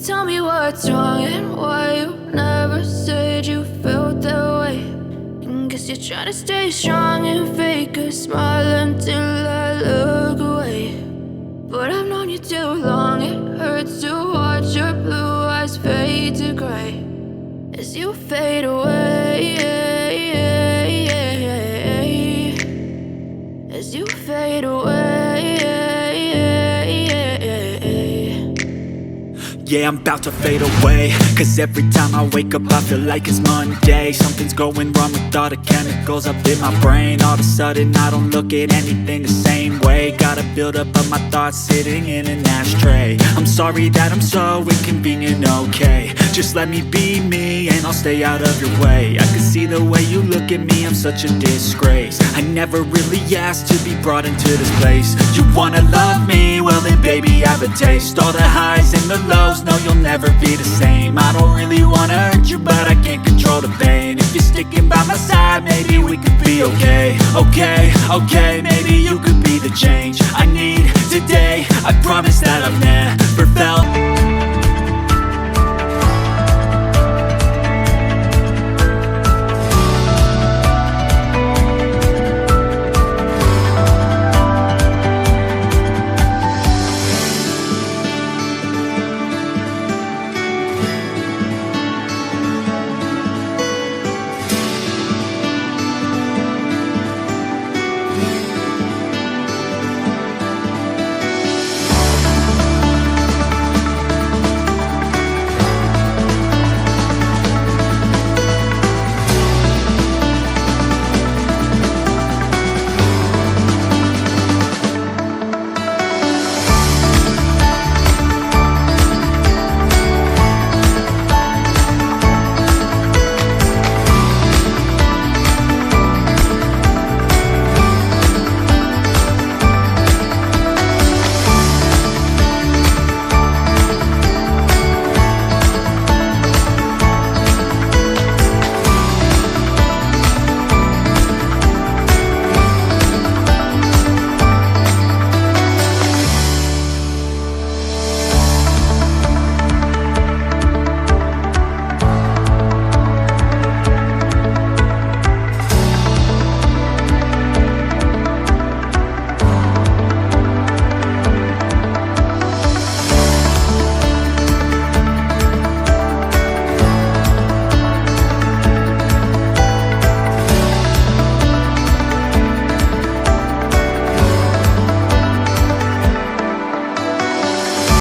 tell me what's wrong and why you never said you felt that way. And guess you're trying to stay strong and fake a smile until I look away. But I've known you too long, it hurts to watch your blue eyes fade to gray as you fade away, as you fade away. Yeah, I'm about to fade away, cause every time I wake up I feel like it's Monday. Something's going wrong with all the chemicals up in my brain. All of a sudden I don't look at anything the same way. Gotta build up of my thoughts sitting in an ashtray. I'm sorry that I'm so inconvenient, okay. Just let me be me and I'll stay out of your way. I can see the way you look at me, I'm such a disgrace. I never really asked to be brought into this place. You wanna love me? Well then baby have a taste. All the highs and the lows, no you'll never be the same. I don't really wanna hurt you but I can't control the pain. If you're sticking by my side maybe we could be okay. Okay, maybe you could be the change I need today. I promise that I've never felt